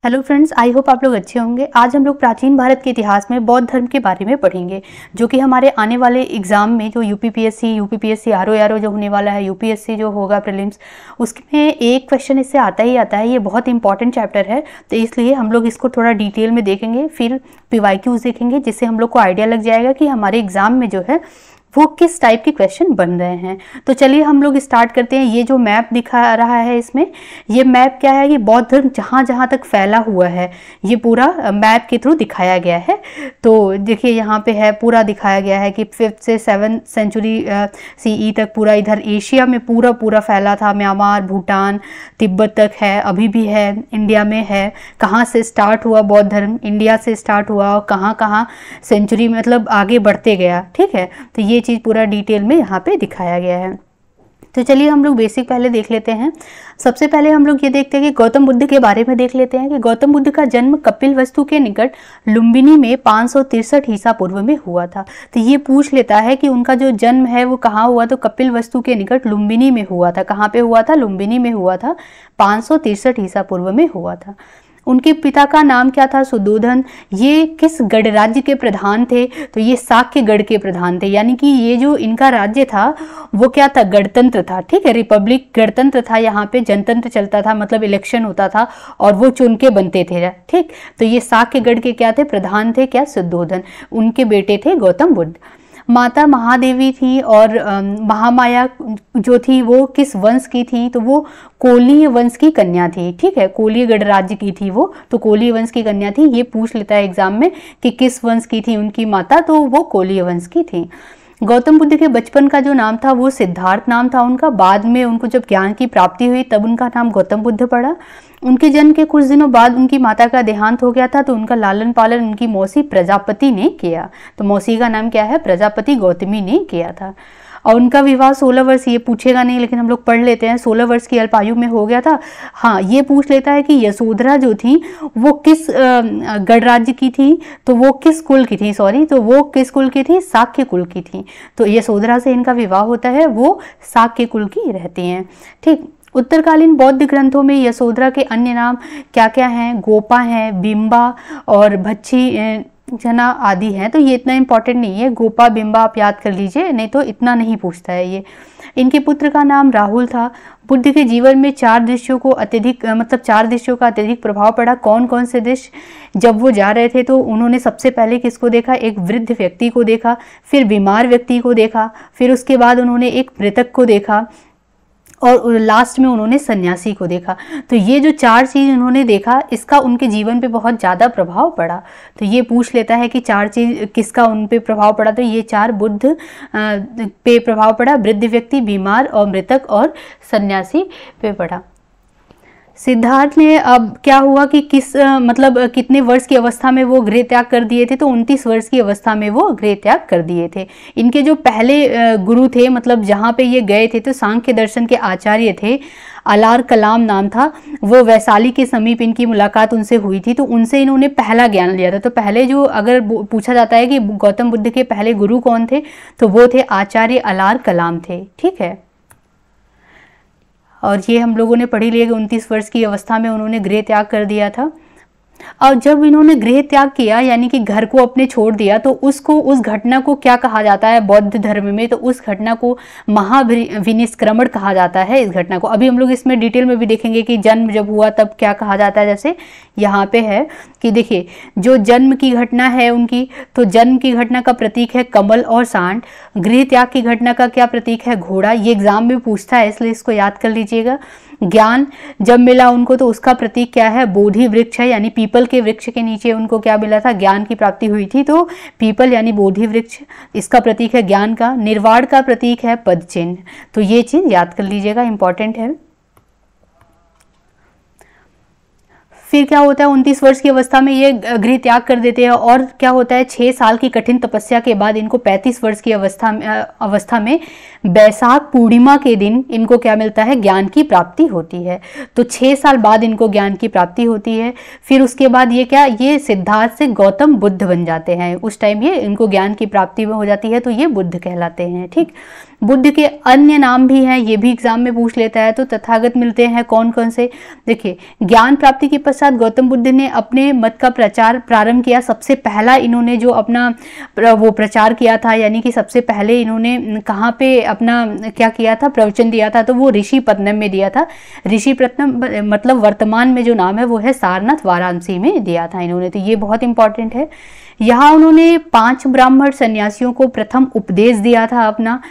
Hello friends, I hope आप लोग अच्छे होंगे। आज हम लोग प्राचीन भारत के इतिहास में बौद्ध धर्म के बारे में पढ़ेंगे, जो कि हमारे आने वाले एग्जाम में जो यूपीपीएससी आरओ जो होने वाला है, यूपीएससी जो होगा प्रीलिम्स, उसमें एक क्वेश्चन इससे आता ही आता है। ये बहुत इंपॉर्टेंट चैप्टर है, तो इसलिए हम लोग इसको थोड़ा डिटेल में देखेंगे, फिर पीवाईक्यूज देखेंगे, जिससे हम लोग को आइडिया लग जाएगा कि हमारे एग्जाम में जो है वो किस टाइप के क्वेश्चन बन रहे हैं। तो चलिए हम लोग स्टार्ट करते हैं। ये जो मैप दिखा रहा है इसमें, ये मैप क्या है, ये बौद्ध धर्म जहाँ जहाँ तक फैला हुआ है ये पूरा मैप के थ्रू दिखाया गया है। तो देखिए यहाँ पे है, पूरा दिखाया गया है कि 5th से 7th सेंचुरी CE तक पूरा इधर एशिया में पूरा फैला था। म्यांमार, भूटान, तिब्बत तक है, अभी भी है, इंडिया में है। कहाँ से स्टार्ट हुआ बौद्ध धर्म, इंडिया से स्टार्ट हुआ और कहाँ कहाँ सेंचुरी मतलब आगे बढ़ते गया। ठीक है, तो ये चीज़ पूरा डिटेल में यहाँ पे दिखाया गया है। तो चलिए हम लोग बेसिक पहले देख लेते हैं। सबसे पहले हम लोग ये देखते हैं कि गौतम बुद्ध के बारे में देख लेते हैं कि गौतम बुद्ध का जन्म कपिलवस्तु के निकट लुम्बिनी में 563 ईसा पूर्व में हुआ था। तो ये पूछ लेता है कि उनका जो जन्म है वो कहाँ हुआ, तो कपिलवस्तु के निकट लुम्बिनी में हुआ था। कहाँ पे हुआ था? लुम्बिनी में हुआ था, 563 ईसा पूर्व में हुआ था। उनके पिता का नाम क्या था? सुद्धोधन। ये किस गणराज्य के प्रधान थे? तो ये शाक्य गढ़ के प्रधान थे, यानी कि ये जो इनका राज्य था वो क्या था? गणतंत्र था। ठीक है, रिपब्लिक गणतंत्र था। यहाँ पे जनतंत्र चलता था, मतलब इलेक्शन होता था और वो चुन के बनते थे। ठीक, तो ये शाक्य गढ़ के क्या थे? प्रधान थे। क्या? सुद्धोधन। उनके बेटे थे गौतम बुद्ध। माता महादेवी थी और महामाया जो थी वो किस वंश की थी? तो वो कोलीय वंश की कन्या थी। ठीक है, कोलीय गणराज्य की थी वो, तो कोलीय वंश की कन्या थी। ये पूछ लेता है एग्जाम में कि किस वंश की थी उनकी माता, तो वो कोलीय वंश की थी। गौतम बुद्ध के बचपन का जो नाम था वो सिद्धार्थ नाम था उनका। बाद में उनको जब ज्ञान की प्राप्ति हुई तब उनका नाम गौतम बुद्ध पड़ा। उनके जन्म के कुछ दिनों बाद उनकी माता का देहांत हो गया था, तो उनका लालन पालन उनकी मौसी प्रजापति ने किया। तो मौसी का नाम क्या है? प्रजापति गौतमी ने किया था। और उनका विवाह 16 वर्ष, ये पूछेगा नहीं लेकिन हम लोग पढ़ लेते हैं, 16 वर्ष की अल्पायु में हो गया था। हाँ, ये पूछ लेता है कि यशोधरा जो थी वो किस गणराज्य की थी? तो वो किस कुल की थी? तो वो किस कुल की थी? शाक्य कुल की थी। तो यशोधरा से इनका विवाह होता है, वो शाक्य कुल की रहती हैं। ठीक, उत्तरकालीन बौद्ध ग्रंथों में यशोधरा के अन्य नाम क्या क्या हैं? गोपा हैं, बिंबा और भच्छी जना आदि हैं। तो ये इतना इंपॉर्टेंट नहीं है, गोपा बिंबा आप याद कर लीजिए, नहीं तो इतना नहीं पूछता है ये। इनके पुत्र का नाम राहुल था। बुद्ध के जीवन में 4 दृश्यों को अत्यधिक मतलब 4 दृश्यों का अत्यधिक प्रभाव पड़ा। कौन कौन से दृश्य? जब वो जा रहे थे तो उन्होंने सबसे पहले किसको देखा? एक वृद्ध व्यक्ति को देखा, फिर बीमार व्यक्ति को देखा, फिर उसके बाद उन्होंने एक मृतक को देखा और लास्ट में उन्होंने सन्यासी को देखा। तो ये जो 4 चीज़ उन्होंने देखा, इसका उनके जीवन पे बहुत ज़्यादा प्रभाव पड़ा। तो ये पूछ लेता है कि 4 चीज़ किसका उन पे प्रभाव पड़ा? तो ये 4 बुद्ध पे प्रभाव पड़ा, वृद्ध व्यक्ति, बीमार और मृतक और सन्यासी पे पड़ा। सिद्धार्थ ने अब क्या हुआ कि मतलब कितने वर्ष की अवस्था में वो गृह त्याग कर दिए थे? तो 29 वर्ष की अवस्था में वो गृह त्याग कर दिए थे। इनके जो पहले गुरु थे, मतलब जहाँ पे ये गए थे, तो सांख्य दर्शन के आचार्य थे, अलार कलाम नाम था। वो वैशाली के समीप इनकी मुलाकात उनसे हुई थी, तो उनसे इन्होंने पहला ज्ञान लिया था। तो पहले जो अगर पूछा जाता है कि गौतम बुद्ध के पहले गुरु कौन थे, तो वो थे आचार्य अलार कलाम थे। ठीक है, और ये हम लोगों ने पढ़ी लिया कि 29 वर्ष की अवस्था में उन्होंने गृह त्याग कर दिया था। और जब इन्होंने गृह त्याग किया, यानी कि घर को अपने छोड़ दिया, तो उस घटना को क्या कहा जाता है बौद्ध धर्म में? तो उस घटना को महाविनिष्क्रमण कहा जाता है। इस घटना को अभी हम लोग इसमें डिटेल में भी देखेंगे कि जन्म जब हुआ तब क्या कहा जाता है। जैसे यहाँ पे है कि देखिए, जो जन्म की घटना है उनकी, तो जन्म की घटना का प्रतीक है कमल और सांड। गृह त्याग की घटना का क्या प्रतीक है? घोड़ा। ये एग्जाम में पूछता है, इसलिए इसको याद कर लीजिएगा। ज्ञान जब मिला उनको, तो उसका प्रतीक क्या है? बोधि वृक्ष है, यानी पीपल के वृक्ष के नीचे उनको क्या मिला था? ज्ञान की प्राप्ति हुई थी, तो पीपल यानी बोधि वृक्ष इसका प्रतीक है ज्ञान का। निर्वाण का प्रतीक है पद चिन्ह। तो ये चीज याद कर लीजिएगा, इंपॉर्टेंट है। फिर क्या होता है? 29 वर्ष की अवस्था में ये गृह त्याग कर देते हैं, और क्या होता है? 6 साल की कठिन तपस्या के बाद इनको 35 वर्ष की अवस्था में बैसाख पूर्णिमा के दिन इनको क्या मिलता है? ज्ञान की प्राप्ति होती है। तो 6 साल बाद इनको ज्ञान की प्राप्ति होती है। फिर उसके बाद ये सिद्धार्थ से गौतम बुद्ध बन जाते हैं। उस टाइम ये इनको ज्ञान की प्राप्ति में हो जाती है, तो ये बुद्ध कहलाते हैं। ठीक, बुद्ध के अन्य नाम भी हैं, ये भी एग्जाम में पूछ लेता है। तो तथागत मिलते हैं कौन कौन से, देखिए ज्ञान प्राप्ति के पश्चात गौतम बुद्ध ने अपने मत का प्रचार प्रारंभ किया। सबसे पहला इन्होंने जो अपना वो प्रचार किया था, यानी कि सबसे पहले इन्होंने कहाँ पे अपना क्या किया था, प्रवचन दिया था, तो वो ऋषिपत्तनम में दिया था। ऋषिपत्तनम मतलब वर्तमान में जो नाम है वो है सारनाथ, वाराणसी में दिया था इन्होंने, तो ये बहुत इंपॉर्टेंट है। यहाँ उन्होंने 5 ब्राह्मण सन्यासियों को प्रथम उपदेश दिया था अपना।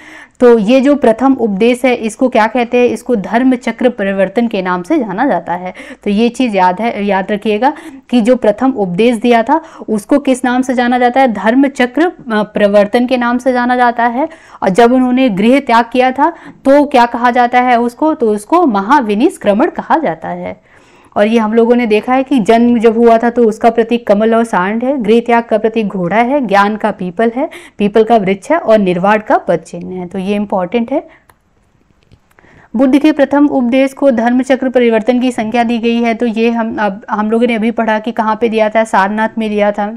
तो ये जो प्रथम उपदेश है इसको क्या कहते हैं, इसको धर्म चक्र परिवर्तन के नाम से जाना जाता है। तो ये चीज़ याद रखिएगा कि जो प्रथम उपदेश दिया था उसको किस नाम से जाना जाता है, धर्म चक्र परिवर्तन के नाम से जाना जाता है। और जब उन्होंने गृह त्याग किया था तो क्या कहा जाता है उसको, तो उसको महाविनिष्क्रमण कहा जाता है। और ये हम लोगों ने देखा है कि जन्म जब हुआ था तो उसका प्रतीक कमल और सांड है, गृह त्याग का प्रतीक घोड़ा है, ज्ञान का पीपल है, पीपल का वृक्ष है, और निर्वाण का पद चिन्ह है। तो ये इंपॉर्टेंट है। बुद्ध के प्रथम उपदेश को धर्म चक्र परिवर्तन की संख्या दी गई है। तो ये हम लोगों ने अभी पढ़ा कि कहाँ पे दिया था, सारनाथ में दिया था।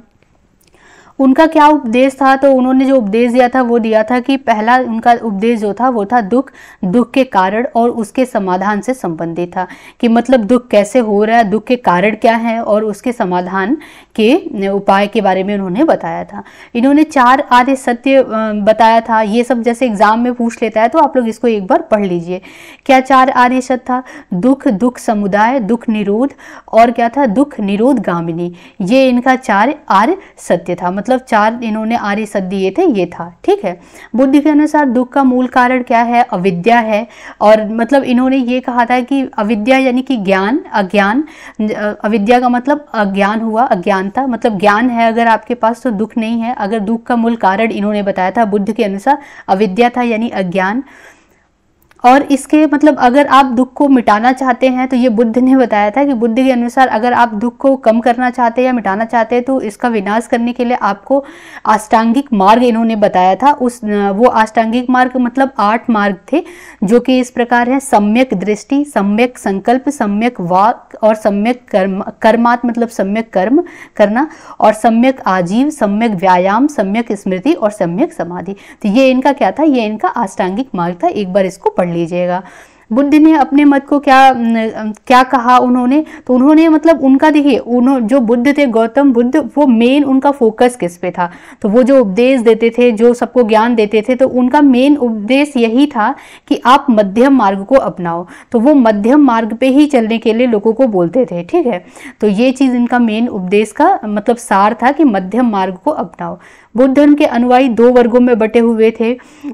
उनका क्या उपदेश था, तो उन्होंने जो उपदेश दिया था वो दिया था कि पहला उनका उपदेश जो था वो था दुख के कारण और उसके समाधान से संबंधित था, कि मतलब दुख कैसे हो रहा है, दुख के कारण क्या है और उसके समाधान के उपाय के बारे में उन्होंने बताया था। इन्होंने 4 आर्य सत्य बताया था। ये सब जैसे एग्जाम में पूछ लेता है तो आप लोग इसको एक बार पढ़ लीजिए। क्या 4 आर्य सत्य था, दुख समुदाय, दुख निरोध, और क्या था, दुख निरोध गामिनी। ये इनका 4 आर्य सत्य था, मतलब 4 इन्होंने आर्य सत्य दिए थे, ये था। ठीक है। बुद्ध के अनुसार दुख का मूल कारण क्या है, अविद्या है। और मतलब इन्होंने ये कहा था कि अविद्या यानी कि ज्ञान, अज्ञान, अविद्या का मतलब अज्ञान हुआ, अज्ञानता, मतलब ज्ञान है अगर आपके पास तो दुख नहीं है। अगर दुख का मूल कारण इन्होंने बताया था बुद्ध के अनुसार अविद्या था, यानी अज्ञान। और इसके मतलब अगर आप दुख को मिटाना चाहते हैं तो ये बुद्ध ने बताया था कि बुद्ध के अनुसार अगर आप दुख को कम करना चाहते हैं या मिटाना चाहते हैं तो इसका विनाश करने के लिए आपको अष्टांगिक मार्ग इन्होंने बताया था। वो अष्टांगिक मार्ग मतलब 8 मार्ग थे जो कि इस प्रकार है, सम्यक दृष्टि, सम्यक संकल्प, सम्यक वाक और सम्यक कर्मात मतलब सम्यक कर्म करना, और सम्यक आजीव, सम्यक व्यायाम, सम्यक स्मृति और सम्यक समाधि। तो ये इनका क्या था, ये इनका अष्टांगिक मार्ग था। एक बार इसको पढ़ लीजिएगा। बुद्ध ने अपने मत को क्या कहा उन्होंने, तो उन्होंने मतलब उनका देखिए जो बुद्ध थे, गौतम बुद्ध, वो मेन उनका फोकस किस पे था, तो वो जो उपदेश देते थे, जो सबको ज्ञान देते थे, तो उनका मेन उपदेश यही था कि आप मध्यम मार्ग को अपनाओ। तो वो मध्यम मार्ग पे ही चलने के लिए लोगों को बोलते थे। ठीक है। तो ये चीज़ इनका मेन उपदेश का मतलब सार था कि मध्यम मार्ग को अपनाओ। बुद्ध धर्म के अनुयायी 2 वर्गों में बटे हुए थे।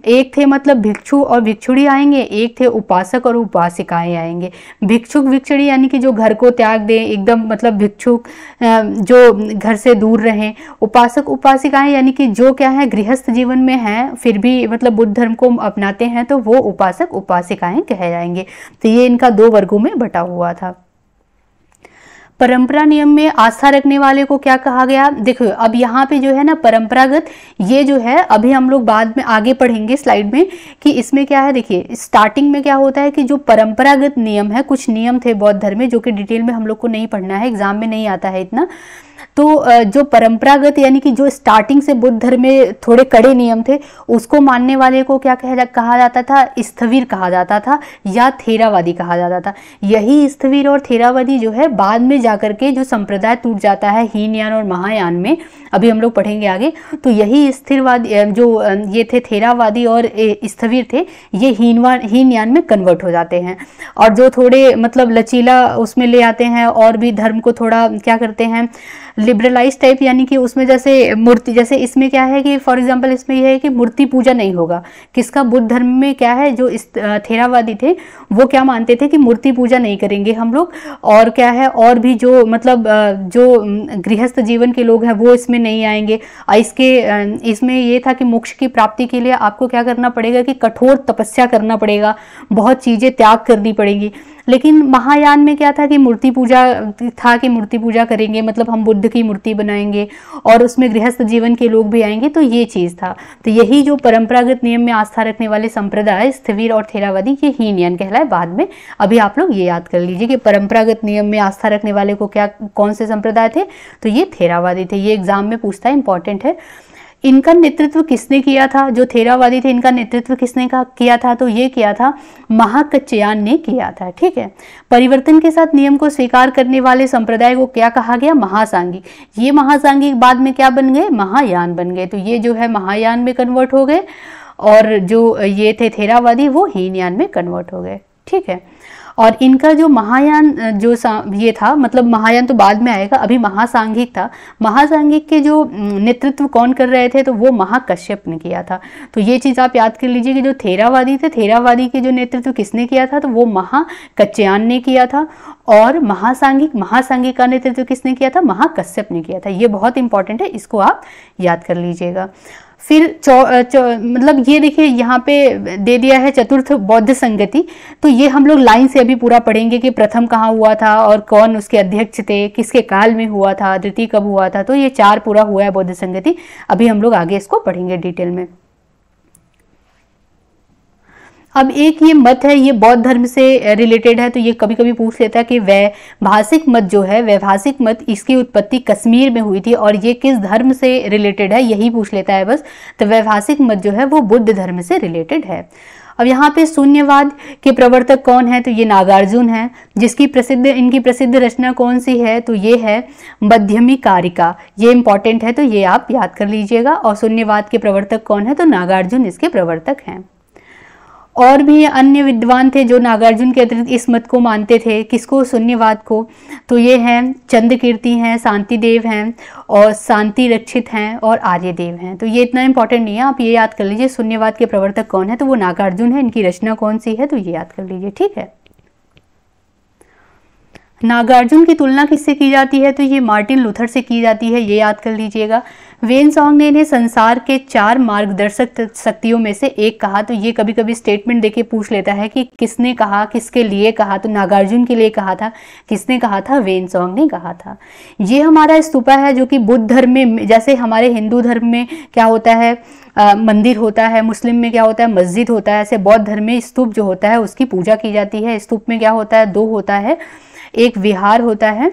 एक थे मतलब भिक्षु और भिक्षुणी आएंगे, एक थे उपासक और उपासिकाएं आएंगे। भिक्षुक भिक्षुणी यानी कि जो घर को त्याग दें, एकदम मतलब भिक्षुक जो घर से दूर रहें। उपासक उपासिकाएं यानी कि जो क्या है, गृहस्थ जीवन में हैं फिर भी मतलब बुद्ध धर्म को अपनाते हैं, तो वो उपासक उपासिकाएं कहे जाएंगे। तो ये इनका 2 वर्गों में बटा हुआ था। परंपरा नियम में आस्था रखने वाले को क्या कहा गया, देखो अब यहाँ पे जो है ना परंपरागत, ये जो है अभी हम लोग बाद में आगे पढ़ेंगे स्लाइड में कि इसमें क्या है। देखिए स्टार्टिंग में क्या होता है कि जो परंपरागत नियम है, कुछ नियम थे बौद्ध धर्म में जो कि डिटेल में हम लोग को नहीं पढ़ना है, एग्जाम में नहीं आता है इतना। तो जो परंपरागत यानी कि जो स्टार्टिंग से बुद्ध धर्म में थोड़े कड़े नियम थे, उसको मानने वाले को क्या कहा जाता था, स्थविर कहा जाता था या थेरावादी कहा जाता था। यही स्थविर और थेरावादी जो है बाद में जाकर के जो संप्रदाय टूट जाता है हीनयान और महायान में, अभी हम लोग पढ़ेंगे आगे। तो यही स्थिरवादी जो ये थे थेरावादी और स्थविर थे, ये हीनयान में कन्वर्ट हो जाते हैं और जो थोड़े मतलब लचीला उसमें ले आते हैं और भी धर्म को थोड़ा क्या करते हैं, लिबरलाइज टाइप, यानी कि उसमें जैसे मूर्ति, जैसे इसमें क्या है कि फॉर एग्जांपल इसमें यह है कि मूर्ति पूजा नहीं होगा। किसका, बुद्ध धर्म में क्या है, जो इस थेरावादी थे वो क्या मानते थे कि मूर्ति पूजा नहीं करेंगे हम लोग, और क्या है और भी जो मतलब जो गृहस्थ जीवन के लोग हैं वो इसमें नहीं आएंगे। इसमें ये था कि मोक्ष की प्राप्ति के लिए आपको क्या करना पड़ेगा कि कठोर तपस्या करना पड़ेगा, बहुत चीज़ें त्याग करनी पड़ेगी। लेकिन महायान में क्या था कि मूर्ति पूजा था, कि मूर्ति पूजा करेंगे मतलब हम बुद्ध की मूर्ति बनाएंगे और उसमें गृहस्थ जीवन के लोग भी आएंगे, तो ये चीज़ था। तो यही जो परंपरागत नियम में आस्था रखने वाले संप्रदाय स्थविर और थेरावादी, ये हीनयान कहलाए बाद में। अभी आप लोग ये याद कर लीजिए कि परंपरागत नियम में आस्था रखने वाले को क्या कौन से संप्रदाय थे, तो ये थेरावादी थे। ये एग्जाम में पूछता है, इंपॉर्टेंट है। इनका नेतृत्व किसने किया था? जो थेरावादी थे इनका नेतृत्व किसने किया था? तो ये किया था महाकच्चयान ने किया था। ठीक है। परिवर्तन के साथ नियम को स्वीकार करने वाले संप्रदाय को क्या कहा गया? महासांगिक। ये महासांगिक बाद में क्या बन गए? महायान बन गए। तो ये जो है महायान में कन्वर्ट हो गए और जो ये थे थेरावादी वो हीनयान में कन्वर्ट हो गए। ठीक है। और इनका जो महायान जो ये था, मतलब महायान तो बाद में आएगा, अभी महासांघिक था। महासांघिक के जो नेतृत्व कौन कर रहे थे? तो वो महाकश्यप ने किया था। तो ये चीज़ आप याद कर लीजिए कि जो थेरावादी थे, थेरावादी के जो नेतृत्व किसने किया था? तो वो महाकच्चयान ने किया था। और महासांघिक का नेतृत्व किसने किया था? महाकश्यप ने किया था। ये बहुत इंपॉर्टेंट है, इसको आप याद कर लीजिएगा। फिर मतलब ये देखिए यहाँ पे दे दिया है चतुर्थ बौद्ध संगति। तो ये हम लोग लाइन से अभी पूरा पढ़ेंगे कि प्रथम कहाँ हुआ था और कौन उसके अध्यक्ष थे, किसके काल में हुआ था, द्वितीय कब हुआ था। तो ये 4 पूरा हुआ है बौद्ध संगति। अभी हम लोग आगे इसको पढ़ेंगे डिटेल में। अब एक ये मत है, ये बौद्ध धर्म से रिलेटेड है। तो ये कभी कभी पूछ लेता है कि वैभाषिक मत जो है, वैभाषिक मत, इसकी उत्पत्ति कश्मीर में हुई थी और ये किस धर्म से रिलेटेड है, यही पूछ लेता है बस। तो वैभाषिक मत जो है वो बुद्ध धर्म से रिलेटेड है। अब यहाँ पे शून्यवाद के प्रवर्तक कौन है? तो ये नागार्जुन है। इनकी प्रसिद्ध रचना कौन सी है? तो ये है मध्यमिकारिका। ये इंपॉर्टेंट है, तो ये आप याद कर लीजिएगा। और शून्यवाद के प्रवर्तक कौन है? तो नागार्जुन इसके प्रवर्तक हैं। और भी अन्य विद्वान थे जो नागार्जुन के अतिरिक्त इस मत को मानते थे। किसको? शून्यवाद को। तो ये हैं चंद्रकीर्ति हैं, शांतिदेव हैं और शांति रक्षित हैं और आर्यदेव हैं। तो ये इतना इंपॉर्टेंट नहीं है, आप ये याद कर लीजिए शून्यवाद के प्रवर्तक कौन है। तो वो नागार्जुन है। इनकी रचना कौन सी है? तो ये याद कर लीजिए। ठीक है। नागार्जुन की तुलना किससे की जाती है? तो ये मार्टिन लूथर से की जाती है, ये याद कर लीजिएगा। वेनसॉन्ग ने इन्हें संसार के 4 मार्गदर्शक शक्तियों में से एक कहा। तो ये कभी कभी स्टेटमेंट देके पूछ लेता है कि किसने कहा, किसके लिए कहा। तो नागार्जुन के लिए कहा था। किसने कहा था? वेनसॉन्ग ने कहा था। ये हमारा स्तूपा है जो कि बुद्ध धर्म में, जैसे हमारे हिंदू धर्म में क्या होता है, मंदिर होता है, मुस्लिम में क्या होता है, मस्जिद होता है, ऐसे बौद्ध धर्म में स्तूप जो होता है उसकी पूजा की जाती है। स्तूप में क्या होता है? 2 होता है, एक विहार होता है।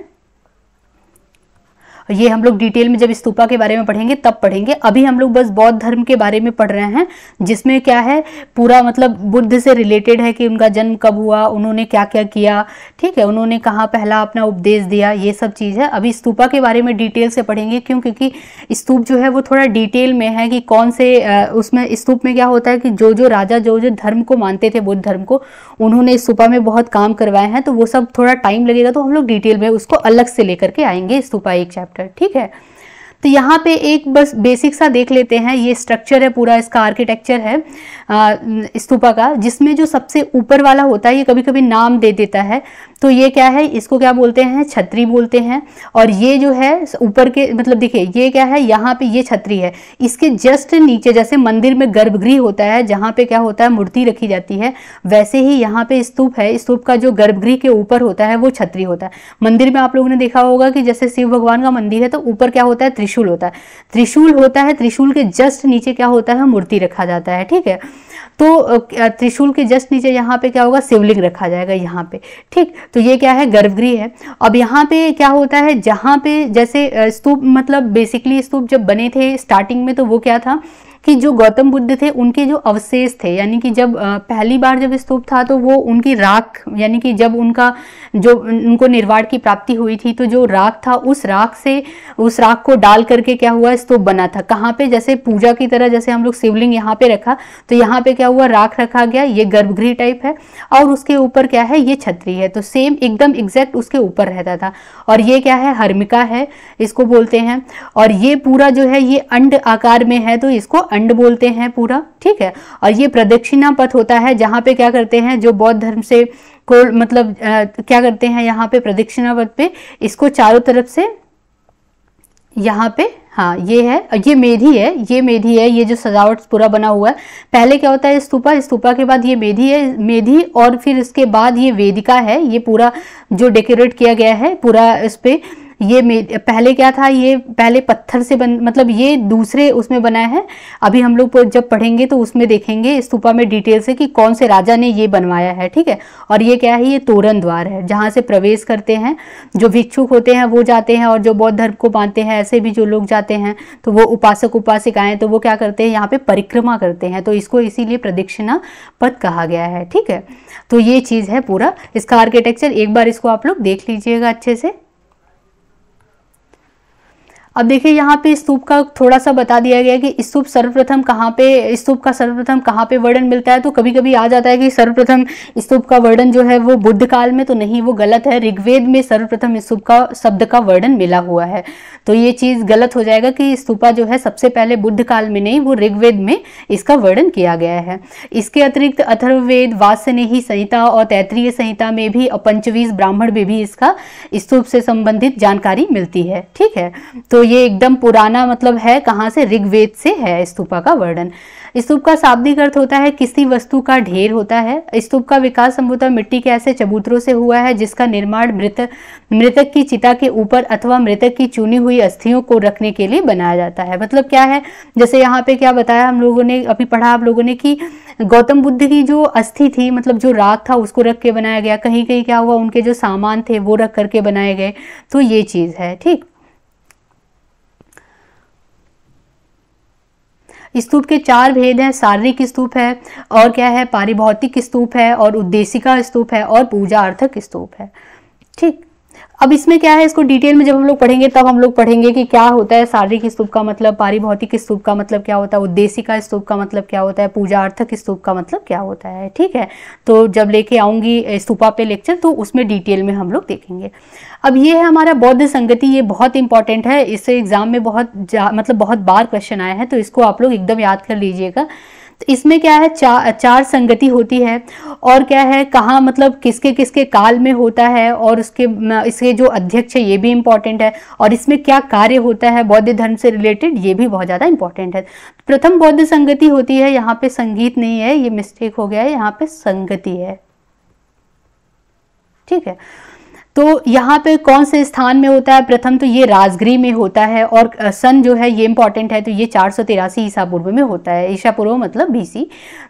ये हम लोग डिटेल में जब स्तूपा के बारे में पढ़ेंगे तब पढ़ेंगे। अभी हम लोग बस बौद्ध धर्म के बारे में पढ़ रहे हैं, जिसमें क्या है पूरा मतलब बुद्ध से रिलेटेड है कि उनका जन्म कब हुआ, उन्होंने क्या क्या किया। ठीक है। उन्होंने कहाँ पहला अपना उपदेश दिया, ये सब चीज़ है। अभी स्तूपा के बारे में डिटेल से पढ़ेंगे। क्यों? क्योंकि स्तूप जो है वो थोड़ा डिटेल में है कि कौन से उसमें स्तूप में क्या होता है कि जो जो राजा जो जो धर्म को मानते थे, बुद्ध धर्म को, उन्होंने स्तूपा में बहुत काम करवाए हैं। तो वो सब थोड़ा टाइम लगेगा, तो हम लोग डिटेल में उसको अलग से लेकर के आएंगे स्तूपा एक चैप्टर। ठीक है। तो यहाँ पे एक बस बेसिक सा देख लेते हैं। ये स्ट्रक्चर है पूरा, इसका आर्किटेक्चर है स्तूपा का, जिसमें जो सबसे ऊपर वाला होता है ये कभी कभी नाम दे देता है। तो ये क्या है? इसको क्या बोलते हैं? छतरी बोलते हैं। और ये जो है ऊपर के मतलब देखिए ये क्या है, यहाँ पे ये छतरी है। इसके जस्ट नीचे जैसे मंदिर में गर्भगृह होता है जहाँ पे क्या होता है, मूर्ति रखी जाती है, वैसे ही यहाँ पे स्तूप है। स्तूप का जो गर्भगृह के ऊपर होता है वो छतरी होता है। मंदिर में आप लोगों ने देखा होगा कि जैसे शिव भगवान का मंदिर है तो ऊपर क्या होता है? त्रिशूल होता है। त्रिशूल होता है, त्रिशूल के जस्ट नीचे क्या होता है? मूर्ति रखा जाता है। ठीक है। तो त्रिशूल के जस्ट नीचे यहाँ पे क्या होगा? शिवलिंग रखा जाएगा यहाँ पे। ठीक। तो ये क्या है? गर्भगृह है। अब यहाँ पे क्या होता है, जहाँ पे जैसे स्तूप मतलब बेसिकली स्तूप जब बने थे स्टार्टिंग में, तो वो क्या था कि जो गौतम बुद्ध थे उनके जो अवशेष थे, यानी कि जब पहली बार जब स्तूप था तो वो उनकी राख, यानी कि जब उनको निर्वाण की प्राप्ति हुई थी तो जो राख था उस राख को डाल करके क्या हुआ? स्तूप बना था। कहाँ पे? जैसे पूजा की तरह, जैसे हम लोग शिवलिंग यहाँ पे रखा तो यहाँ पे क्या हुआ? राख रखा गया। ये गर्भगृह टाइप है और उसके ऊपर क्या है? ये छतरी है। तो सेम एकदम एग्जैक्ट उसके ऊपर रहता था। और ये क्या है? हर्मिका है, इसको बोलते हैं। और ये पूरा जो है ये अंड आकार में है तो इसको अंड बोलते हैं पूरा। ठीक है। और ये प्रदक्षिणा पथ होता है जहाँ पे क्या करते हैं, जो बौद्ध धर्म से को मतलब क्या करते हैं, यहाँ पे प्रदक्षिणा पथ पे इसको चारों तरफ से यहाँ पे, हाँ ये है, ये मेधी है, ये मेधी है, ये जो सजावट पूरा बना हुआ है। पहले क्या होता है? स्तूपा के बाद ये मेधी है, मेधी, और फिर इसके बाद ये वेदिका है। ये पूरा जो डेकोरेट किया गया है पूरा इस पे, ये पहले क्या था, ये पहले पत्थर से मतलब ये दूसरे उसमें बनाया है। अभी हम लोग जब पढ़ेंगे तो उसमें देखेंगे स्तूपा में डिटेल से कि कौन से राजा ने ये बनवाया है, ठीक है। और ये क्या है, ये तोरण द्वार है जहाँ से प्रवेश करते हैं, जो भिक्षुक होते हैं वो जाते हैं, और जो बौद्ध धर्म को मानते हैं ऐसे भी जो लोग जाते हैं, तो वो उपासक उपासिकाएं, तो वो क्या करते हैं, यहाँ पे परिक्रमा करते हैं, तो इसको इसीलिए प्रदक्षिणा पथ कहा गया है, ठीक है। तो ये चीज़ है पूरा इसका आर्किटेक्चर, एक बार इसको आप लोग देख लीजिएगा अच्छे से। अब देखिए यहाँ पे स्तूप का थोड़ा सा बता दिया गया कि स्तूप सर्वप्रथम कहाँ पे, स्तूप का सर्वप्रथम कहाँ पे वर्णन मिलता है। तो कभी कभी आ जाता है कि सर्वप्रथम स्तूप का वर्णन जो है वो बुद्ध काल में, तो नहीं, वो गलत है। ऋग्वेद में सर्वप्रथम स्तूप का शब्द का वर्णन मिला हुआ है, तो ये चीज़ गलत हो जाएगा कि स्तूपा जो है सबसे पहले बुद्ध काल में नहीं, वो ऋग्वेद में इसका वर्णन किया गया है। इसके अतिरिक्त अथर्ववेद, वात्स्यनेही संहिता और तैत्तिरीय संहिता में भी और पंचवीस ब्राह्मण में भी इसका स्तूप से संबंधित जानकारी मिलती है, ठीक है। तो ये एकदम पुराना मतलब है, कहाँ से, ऋग्वेद से है स्तूपा का वर्णन। स्तूप का शाब्दिक अर्थ होता है किसी वस्तु का ढेर होता है। स्तूप का विकास संभवतः मिट्टी के ऐसे चबूतरों से हुआ है जिसका निर्माण मृतक की चिता के ऊपर अथवा मृतक की चुनी हुई अस्थियों को रखने के लिए बनाया जाता है। मतलब क्या है, जैसे यहाँ पे क्या बताया हम लोगों ने, अभी पढ़ा आप लोगों ने कि गौतम बुद्ध की जो अस्थि थी, मतलब जो राख था उसको रख के बनाया गया। कहीं कहीं क्या हुआ, उनके जो सामान थे वो रख करके बनाए गए, तो ये चीज़ है, ठीक। स्तूप के 4 भेद हैं, शारीरिक स्तूप है, और क्या है, पारिभौतिक स्तूप है, और उद्देशिका स्तूप है, और पूजा अर्थक स्तूप है, ठीक। अब इसमें क्या है, इसको डिटेल में जब हम लोग पढ़ेंगे तब हम लोग पढ़ेंगे कि क्या होता है शारीरिक स्तूप का मतलब, पारिभौतिक स्तूप का मतलब क्या होता है, उद्देशिका स्तूप का मतलब क्या होता है, पूजा अर्थक स्तूप का मतलब क्या होता है, ठीक है। तो जब लेके आऊंगी स्तूपा पे लेक्चर तो उसमें डिटेल में हम लोग देखेंगे। अब ये है हमारा बौद्ध संगति, ये बहुत इंपॉर्टेंट है, इससे एग्जाम में मतलब बहुत बार क्वेश्चन आया है, तो इसको आप लोग एकदम याद कर लीजिएगा। तो इसमें क्या है, चार संगति होती है, और क्या है, कहाँ मतलब किसके किसके काल में होता है, और इसके जो अध्यक्ष है ये भी इंपॉर्टेंट है, और इसमें क्या कार्य होता है बौद्ध धर्म से रिलेटेड, ये भी बहुत ज़्यादा इंपॉर्टेंट है। प्रथम बौद्ध संगति होती है, यहाँ पे संगीत नहीं है, ये मिस्टेक हो गया है, यहाँ पे संगति है, ठीक है। तो यहाँ पे कौन से स्थान में होता है, प्रथम तो ये राजगृह में होता है, और सन जो है ये इंपॉर्टेंट है, तो ये 483 ईसा पूर्व में होता है, ईसा पूर्व मतलब बीसी,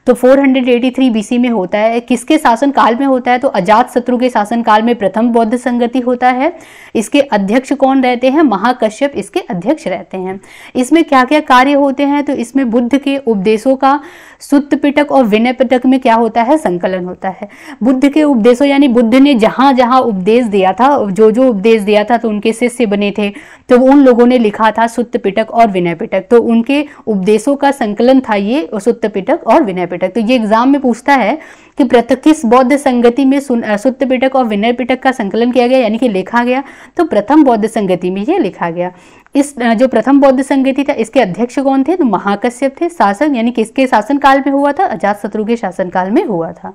तो 483 बीसी में होता है। किसके शासन काल में होता है, तो अजात शत्रु के शासन काल में प्रथम बौद्ध संगति होता है। इसके अध्यक्ष कौन रहते हैं, महाकश्यप इसके अध्यक्ष रहते हैं। इसमें क्या क्या कार्य होते हैं, तो इसमें बुद्ध के उपदेशों का सुत्त पिटक और विनय पिटक में क्या होता है, संकलन होता है। बुद्ध के उपदेशों यानी बुद्ध ने जहाँ जहाँ उपदेश दिया था, जो जो उपदेश दिया था, तो उनके शिष्य बने थे, तो उन लोगों ने लिखा था सुत्त पिटक और विनय पिटक, तो उनके उपदेशों का संकलन था ये सुत्त पिटक और विनय पिटक। तो ये एग्जाम में पूछता है कि किस बौद्ध संगति में सुत्त पिटक और विनय पिटक का संकलन किया गया, यानी कि लिखा गया, तो प्रथम बौद्ध संगति में ये लिखा गया। इस जो प्रथम बौद्ध संगति था, इसके अध्यक्ष कौन थे, तो महाकश्यप थे। शासन यानी किसके शासन काल में हुआ था, अजातशत्रु के शासन काल में हुआ था।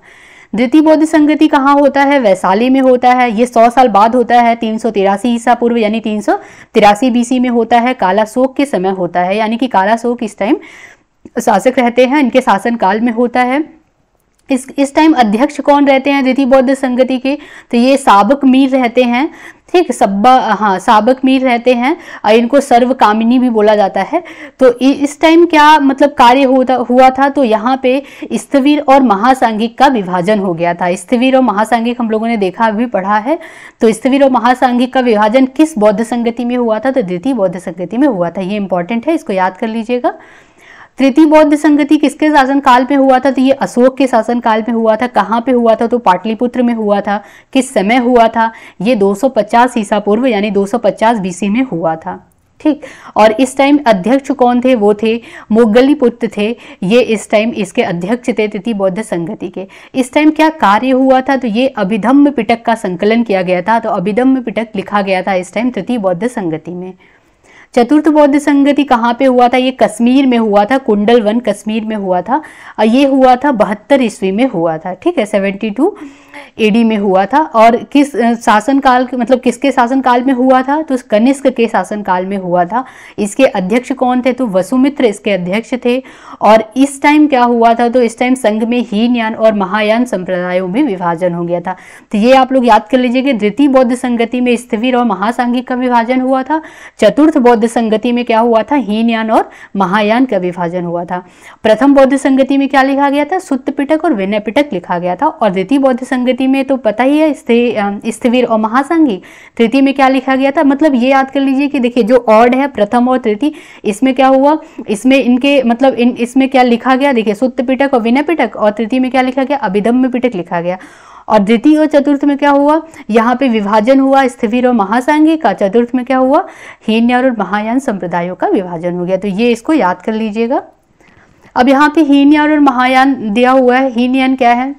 द्वितीय बौद्ध संगति कहाँ होता है, वैशाली में होता है, ये 100 साल बाद होता है, 383 ईसा पूर्व यानी 383 बीसी में होता है, कालाशोक के समय होता है, यानी कि कालाशोक इस टाइम शासक रहते हैं, इनके शासन काल में होता है। इस टाइम अध्यक्ष कौन रहते हैं द्वितीय बौद्ध संगति के, तो ये साबक मीर रहते हैं, ठीक, साबक मीर रहते हैं, और इनको सर्वकामिनी भी बोला जाता है। तो इस टाइम क्या मतलब कार्य हुआ था, तो यहाँ पे स्थविर और महासांगिक का विभाजन हो गया था। स्थविर और महासांगिक हम लोगों ने देखा, अभी पढ़ा है, तो स्थविर और महासांगिक का विभाजन किस बौद्ध संगति में हुआ था, तो द्वितीय बौद्ध संगति में हुआ था। ये इंपॉर्टेंट है, इसको याद कर लीजिएगा। तृतीय बौद्ध संगति किसके शासन काल में हुआ था, तो ये अशोक के शासन काल में हुआ था। कहाँ पे हुआ था, तो पाटलिपुत्र में हुआ था। किस समय हुआ था, ये 250 ईसा पूर्व यानी 250 बीसी में हुआ था, ठीक। और इस टाइम अध्यक्ष कौन थे, वो थे मोगलिपुत्र थे, ये इस टाइम इसके अध्यक्ष थे तृतीय बौद्ध संगति के। इस टाइम क्या कार्य हुआ था, तो ये अभिधम्म पिटक का संकलन किया गया था, तो अभिधम्म पिटक लिखा गया था इस टाइम तृतीय बौद्ध संगति में। चतुर्थ बौद्ध संगति कहाँ पे हुआ था, ये कश्मीर में हुआ था, कुंडल वन कश्मीर में हुआ था, और ये हुआ था 72 ईस्वी में हुआ था, ठीक है, 72 एडी में हुआ था। और किस शासनकाल मतलब किसके शासनकाल में हुआ था, तो कनिष्क के शासनकाल में हुआ था। इसके अध्यक्ष कौन थे, तो वसुमित्र इसके अध्यक्ष थे। और इस टाइम क्या हुआ था, तो इस टाइम संघ में हीनयान और महायान संप्रदायों में विभाजन हो गया था। तो ये आप लोग याद कर लीजिए कि द्वितीय बौद्ध संगति में स्थविर और महासांघिक का विभाजन हुआ था। चतुर्थ बौद्ध संगति में क्या हुआ था, हीनयान और महायान का विभाजन हुआ था। प्रथम बौद्ध संगति में क्या लिखा गया था, सुत्त पिटक और विनय पिटक लिखा गया था। और द्वितीय बौद्ध संगति में तो पता ही है स्थविर और महासांघिक। तृतीय में क्या लिखा गया था, मतलब ये याद कर लीजिए कि देखिए जो ऑड है प्रथम और तृतीय, इसमें क्या हुआ, इसमें इनके मतलब इसमें क्या लिखा गया, देखिए सुत्त पिटक और विनय पिटक। और तृतीय में क्या लिखा गया, अभिधम्म पिटक लिखा गया। और द्वितीय और चतुर्थ में क्या हुआ, यहाँ पे विभाजन हुआ स्थविर और महासांघिक का। चतुर्थ में क्या हुआ, हीनयान और महायान संप्रदायों का विभाजन हो गया। तो ये इसको याद कर लीजिएगा। अब यहाँ पे हीनयान और महायान दिया हुआ है। हीनयान क्या है,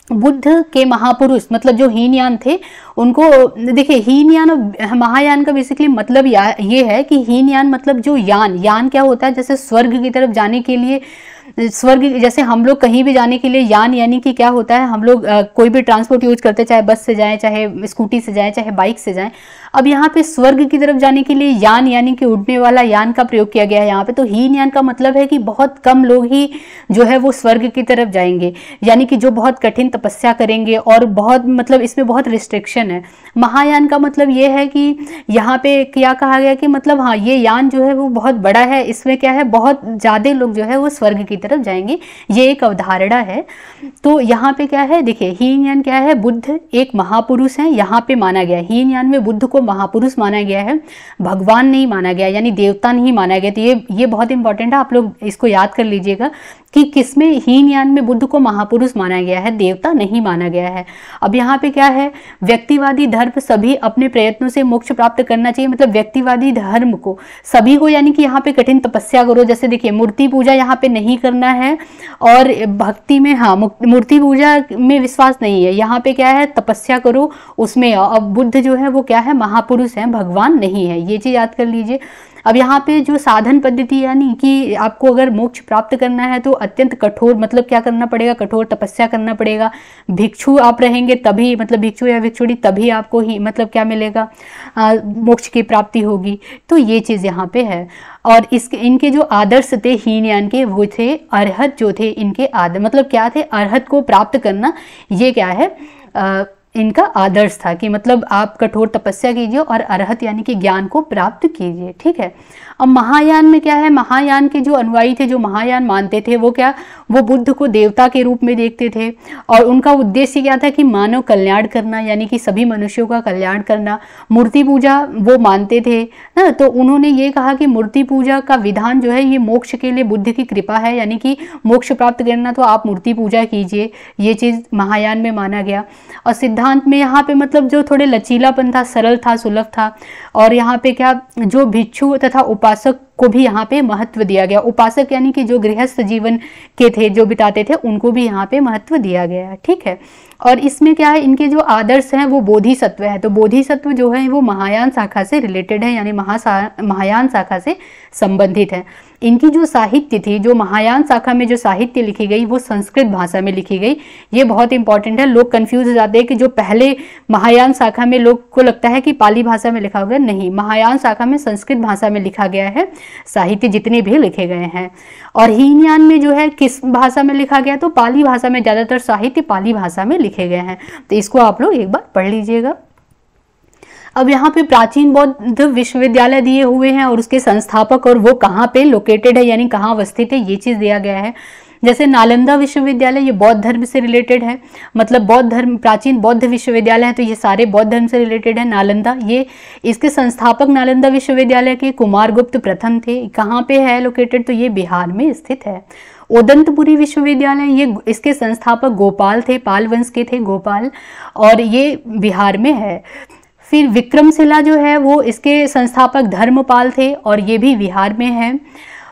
बुद्ध के महापुरुष, मतलब जो हीनयान थे उनको देखिए, हीनयान और महायान का बेसिकली मतलब ये है कि हीनयान मतलब जो यान क्या होता है, जैसे स्वर्ग की तरफ जाने के लिए, स्वर्ग जैसे हम लोग कहीं भी जाने के लिए यान यानी कि क्या होता है, हम लोग कोई भी ट्रांसपोर्ट यूज करते हैं, चाहे बस से जाएं, चाहे स्कूटी से जाएं, चाहे बाइक से जाएं। अब यहाँ पे स्वर्ग की तरफ जाने के लिए यान यानी कि उड़ने वाला यान का प्रयोग किया गया है यहाँ पे। तो हीनयान का मतलब है कि बहुत कम लोग ही जो है वो स्वर्ग की तरफ जाएंगे, यानी कि जो बहुत कठिन तपस्या करेंगे और बहुत मतलब इसमें बहुत रिस्ट्रिक्शन है। महायान का मतलब ये है कि यहाँ पे क्या कहा गया कि मतलब हाँ, ये यान जो है वो बहुत बड़ा है, इसमें क्या है बहुत ज़्यादा लोग जो है वो स्वर्ग की तरफ जाएंगे, ये एक अवधारणा है। तो यहाँ पे क्या है, देखिए हीनयान क्या है, बुद्ध एक महापुरुष है यहाँ पे माना गया। हीनयान में बुद्ध को महापुरुष माना गया है, भगवान नहीं माना गया, यानी देवता नहीं माना गया। तो ये बहुत इंपॉर्टेंट है, आप लोग इसको याद कर लीजिएगा कि किसमें हीनयान में बुद्ध को महापुरुष माना गया है, देवता नहीं माना गया है। अब यहाँ पे क्या है, व्यक्तिवादी धर्म सभी अपने प्रयत्नों से मोक्ष प्राप्त करना चाहिए, मतलब व्यक्तिवादी धर्म को सभी को, यानी कि यहाँ पे कठिन तपस्या करो। जैसे देखिए मूर्ति पूजा यहाँ पे नहीं करना है, और भक्ति में हाँ मूर्ति पूजा में विश्वास नहीं है, यहाँ पे क्या है तपस्या करो उसमें। अब बुद्ध जो है वो क्या है, महापुरुष है, भगवान नहीं है, ये चीज याद कर लीजिए। अब यहाँ पे जो साधन पद्धति यानी कि आपको अगर मोक्ष प्राप्त करना है तो अत्यंत कठोर, मतलब क्या करना पड़ेगा, कठोर तपस्या करना पड़ेगा। भिक्षु आप रहेंगे तभी, मतलब भिक्षु या भिक्षुणी तभी आपको ही मतलब क्या मिलेगा, मोक्ष की प्राप्ति होगी। तो ये चीज़ यहाँ पे है। और इनके जो आदर्श थे हीनयान के, वो थे अरहत जो थे इनके आदर्श, मतलब क्या थे, अरहत को प्राप्त करना, ये क्या है इनका आदर्श था कि मतलब आप कठोर तपस्या कीजिए और अरहत यानी कि ज्ञान को प्राप्त कीजिए। ठीक है। अब महायान में क्या है, महायान के जो अनुयायी थे, जो महायान मानते थे, वो क्या, वो बुद्ध को देवता के रूप में देखते थे। और उनका उद्देश्य क्या था कि मानव कल्याण करना, यानी कि सभी मनुष्यों का कल्याण करना। मूर्ति पूजा वो मानते थे ना, तो उन्होंने ये कहा कि मूर्ति पूजा का विधान जो है ये मोक्ष के लिए बुद्ध की कृपा है, यानी कि मोक्ष प्राप्त करना तो आप मूर्ति पूजा कीजिए, ये चीज़ महायान में माना गया। और सिद्धांत में यहाँ पे मतलब जो थोड़े लचीलापन था, सरल था, सुलभ था। और यहाँ पे क्या, जो भिक्षु तथा उपासक को भी यहाँ पे महत्व दिया गया। उपासक यानी कि जो गृहस्थ जीवन के थे, जो बिताते थे, उनको भी यहाँ पे महत्व दिया गया है। ठीक है। और इसमें क्या है, इनके जो आदर्श हैं वो बोधिसत्व है। तो बोधिसत्व जो है वो महायान शाखा से रिलेटेड है, यानी महायान शाखा से संबंधित है। इनकी जो साहित्य थी, जो महायान शाखा में जो साहित्य लिखी गई वो संस्कृत भाषा में लिखी गई। ये बहुत इंपॉर्टेंट है, लोग कंफ्यूज हो जाते हैं कि जो पहले महायान शाखा में लोग को लगता है कि पाली भाषा में लिखा हुआ है, नहीं, महायान शाखा में संस्कृत भाषा में लिखा गया है साहित्य जितने भी लिखे गए हैं। और हीनयान में जो है किस भाषा में लिखा गया, तो पाली भाषा में, ज़्यादातर साहित्य पाली भाषा में लिखे गए हैं। तो इसको आप लोग एक बार पढ़ लीजिएगा। अब यहाँ पे प्राचीन बौद्ध विश्वविद्यालय दिए हुए हैं और उसके संस्थापक और वो कहाँ पे लोकेटेड है, यानी कहाँ अवस्थित है, ये चीज़ दिया गया है। जैसे नालंदा विश्वविद्यालय, ये बौद्ध धर्म से रिलेटेड है, मतलब बौद्ध धर्म, प्राचीन बौद्ध विश्वविद्यालय है, तो ये सारे बौद्ध धर्म से रिलेटेड है। नालंदा, ये इसके संस्थापक नालंदा विश्वविद्यालय के कुमारगुप्त प्रथम थे। कहाँ पे है लोकेटेड, तो ये बिहार में स्थित है। उदंतपुरी विश्वविद्यालय, ये इसके संस्थापक गोपाल थे, पाल वंश के थे गोपाल, और ये बिहार में है। फिर विक्रमशिला जो है वो इसके संस्थापक धर्मपाल थे और ये भी बिहार में है।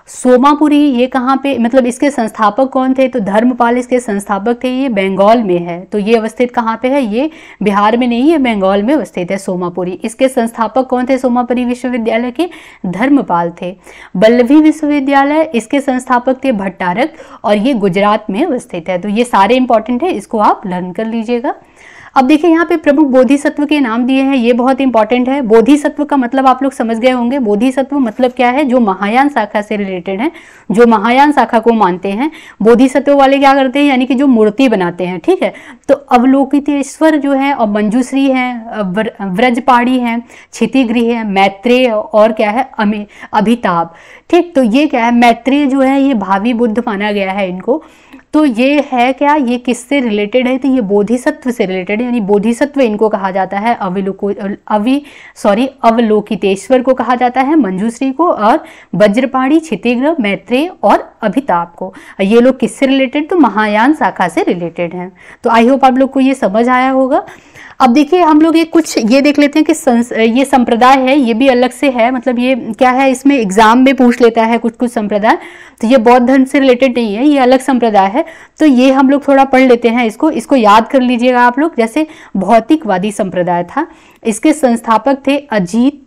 सोमापुरी ये कहाँ पे, मतलब इसके संस्थापक कौन थे, तो धर्मपाल इसके संस्थापक थे। ये बंगाल में है, तो ये अवस्थित कहाँ पे है, ये बिहार में नहीं है, बंगाल में अवस्थित है सोमापुरी। इसके संस्थापक कौन थे सोमापुरी विश्वविद्यालय के, धर्मपाल थे। वल्लभी विश्वविद्यालय, इसके संस्थापक थे भट्टारक, और ये गुजरात में अवस्थित है। तो ये सारे इंपॉर्टेंट है, इसको आप लर्न कर लीजिएगा। अब देखिए यहाँ पे प्रमुख बोधिसत्व के नाम दिए हैं, ये बहुत इंपॉर्टेंट है। बोधिसत्व का मतलब आप लोग समझ गए होंगे। बोधिसत्व मतलब क्या है, जो महायान शाखा से रिलेटेड है, जो महायान शाखा को मानते हैं। बोधिसत्व वाले क्या करते हैं, यानी कि जो मूर्ति बनाते हैं, ठीक है। तो अवलोकितेश्वर जो है, और मंजूश्री है, व्रजपाणी है, क्षितिगृह है, मैत्रेय, और क्या है, अभिताभ, ठीक। तो ये क्या है, मैत्रेय जो है ये भावी बुद्ध माना गया है इनको। तो ये है क्या, ये किससे रिलेटेड है, तो ये बोधिसत्व से रिलेटेड है, यानी बोधिसत्व इनको कहा जाता है। अवलोकितेश्वर को कहा जाता है, मंजूश्री को, और वज्रपाणी, क्षितिग्रह, मैत्रेय और अभिताभ को। ये लोग किससे रिलेटेड, तो महायान शाखा से रिलेटेड हैं। तो आई होप आप लोग को ये समझ आया होगा। अब देखिए हम लोग ये देख लेते हैं कि ये संप्रदाय है, ये भी अलग से है, मतलब ये क्या है, इसमें एग्जाम में पूछ लेता है कुछ कुछ संप्रदाय। तो ये बौद्ध धर्म से रिलेटेड नहीं है, ये अलग संप्रदाय है। तो ये हम लोग थोड़ा पढ़ लेते हैं, इसको याद कर लीजिएगा आप लोग। जैसे भौतिकवादी संप्रदाय था, इसके संस्थापक थे अजीत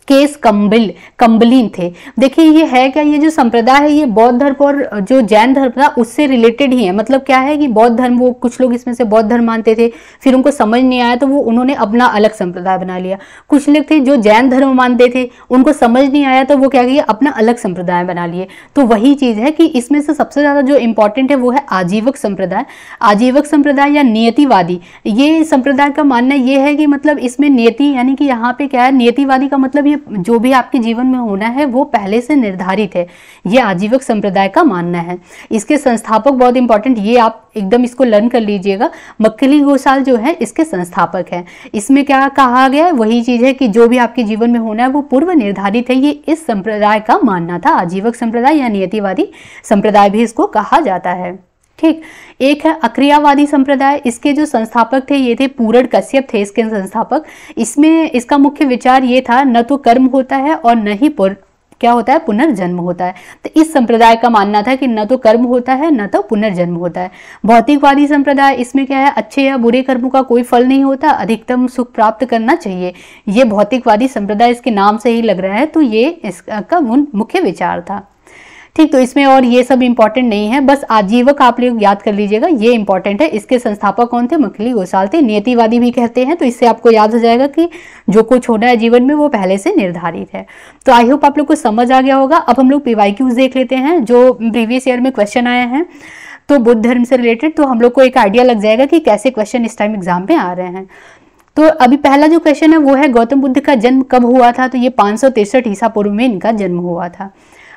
केस कंबलिन थे। देखिए ये है क्या, ये जो संप्रदाय है ये बौद्ध धर्म और जो जैन धर्म था उससे रिलेटेड ही है। मतलब क्या है कि बौद्ध धर्म, वो कुछ लोग इसमें से बौद्ध धर्म मानते थे, फिर उनको समझ नहीं आया तो वो उन्होंने अपना अलग संप्रदाय बना लिया। कुछ लोग थे जो जैन धर्म मानते थे, उनको समझ नहीं आया तो वो क्या किया, अपना अलग संप्रदाय बना लिए। तो वही चीज है कि इसमें से सबसे ज्यादा जो इंपॉर्टेंट है वो है आजीवक संप्रदाय। आजीवक संप्रदाय या नियतिवादी, ये संप्रदाय का मानना ये है कि मतलब इसमें नियति, यानी कि यहाँ पे क्या है, नियतिवादी का मतलब ये जो भी आपके जीवन में होना है वो पहले से निर्धारित है। ये आजीवक संप्रदाय का मानना है। इसके संस्थापक बहुत इंपॉर्टेंट, ये आप एकदम इसको लर्न कर लीजिएगा। मक्खली गोसाल जो है इसके संस्थापक हैं। इसमें क्या कहा गया है, वही चीज है कि जो भी आपके जीवन में होना है वो पूर्व निर्धारित है। ये इस संप्रदाय का मानना था, आजीवक संप्रदाय या नियतिवादी संप्रदाय भी इसको कहा जाता है, ठीक। एक है अक्रियावादी संप्रदाय, इसके जो संस्थापक थे ये थे पूरण कश्यप थे इसके संस्थापक। इसमें इसका मुख्य विचार ये था, न तो कर्म होता है और न ही क्या होता है, पुनर्जन्म होता है। तो इस संप्रदाय का मानना था कि न तो कर्म होता है न तो पुनर्जन्म होता है। भौतिकवादी संप्रदाय, इसमें क्या है, अच्छे या बुरे कर्मों का कोई फल नहीं होता, अधिकतम सुख प्राप्त करना चाहिए। ये भौतिकवादी संप्रदाय इसके नाम से ही लग रहा है, तो ये इसका मुख्य विचार था, ठीक। तो इसमें और ये सब इंपॉर्टेंट नहीं है, बस आजीवक आप लोग याद कर लीजिएगा, ये इंपॉर्टेंट है। इसके संस्थापक कौन थे, मक्खली गोसाल थे। नियतिवादी भी कहते हैं, तो इससे आपको याद हो जाएगा कि जो कुछ होना है जीवन में वो पहले से निर्धारित है। तो आई होप आप लोग को समझ आ गया होगा। अब हम लोग PYQs देख लेते हैं जो प्रीवियस ईयर में क्वेश्चन आए हैं, तो बुद्ध धर्म से रिलेटेड, तो हम लोग को एक आइडिया लग जाएगा कि कैसे क्वेश्चन इस टाइम एग्जाम में आ रहे हैं। तो अभी पहला जो क्वेश्चन है वो है, गौतम बुद्ध का जन्म कब हुआ था, तो ये 563 ईसा पूर्व में इनका जन्म हुआ था।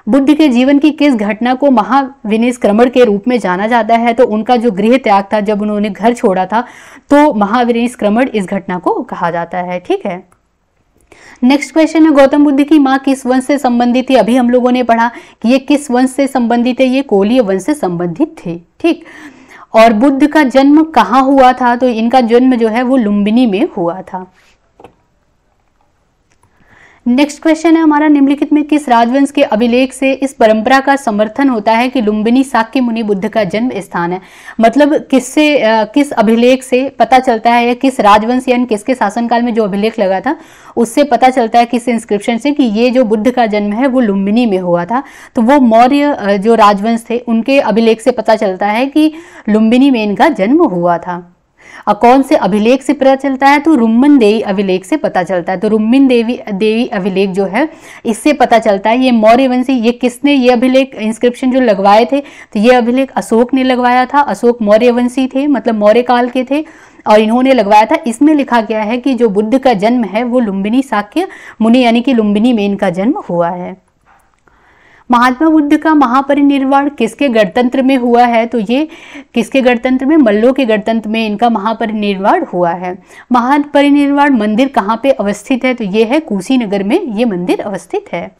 बुद्ध के जीवन की किस घटना को महाविनिष्क्रमण के रूप में जाना जाता है, तो उनका जो गृह त्याग था, जब उन्होंने घर छोड़ा था, तो महाविनिष्क्रमण इस घटना को कहा जाता है, ठीक है। नेक्स्ट क्वेश्चन है, गौतम बुद्ध की माँ किस वंश से संबंधित थी। अभी हम लोगों ने पढ़ा कि ये किस वंश से संबंधित है, ये कोलीय वंश से संबंधित थे, ठीक। और बुद्ध का जन्म कहाँ हुआ था, तो इनका जन्म जो है वो लुम्बिनी में हुआ था। नेक्स्ट क्वेश्चन है हमारा, निम्नलिखित में किस राजवंश के अभिलेख से इस परंपरा का समर्थन होता है कि लुम्बिनी शाक्य मुनि बुद्ध का जन्म स्थान है। मतलब किस अभिलेख से पता चलता है, या किस राजवंश यानी किसके शासनकाल में जो अभिलेख लगा था उससे पता चलता है, किस इंस्क्रिप्शन से, कि ये जो बुद्ध का जन्म है वो लुम्बिनी में हुआ था। तो वो मौर्य जो राजवंश थे उनके अभिलेख से पता चलता है कि लुम्बिनी में इनका जन्म हुआ था। और कौन से अभिलेख से पता चलता है, तो रुम्मन देवी अभिलेख से पता चलता है। तो रुम्मन देवी अभिलेख जो है इससे पता चलता है। ये मौर्य वंशी, ये किसने ये अभिलेख इंस्क्रिप्शन जो लगवाए थे, तो ये अभिलेख अशोक ने लगवाया था। अशोक मौर्य वंशी थे, मतलब मौर्य काल के थे, और इन्होंने लगवाया था। इसमें लिखा गया है कि जो बुद्ध का जन्म है वो लुम्बिनी शाक्य मुनि यानी कि लुम्बिनी में इनका जन्म हुआ है। महात्मा बुद्ध का महापरिनिर्वाण किसके गणतंत्र में हुआ है, तो ये किसके गणतंत्र में, मल्लों के गणतंत्र में इनका महापरिनिर्वाण हुआ है। महापरिनिर्वाण मंदिर कहाँ पे अवस्थित है, तो ये है कुशीनगर में ये मंदिर अवस्थित है।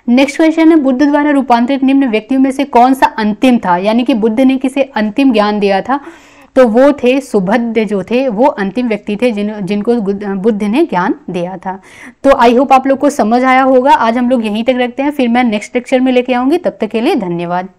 नेक्स्ट क्वेश्चन है, बुद्ध द्वारा रूपांतरित निम्न व्यक्तियों में से कौन सा अंतिम था, यानी कि बुद्ध ने किसे अंतिम ज्ञान दिया था, तो वो थे सुभद्र, जो थे वो अंतिम व्यक्ति थे जिनको बुद्ध ने ज्ञान दिया था। तो आई होप आप लोग को समझ आया होगा। आज हम लोग यहीं तक रखते हैं, फिर मैं नेक्स्ट लेक्चर में लेके आऊंगी। तब तक के लिए धन्यवाद।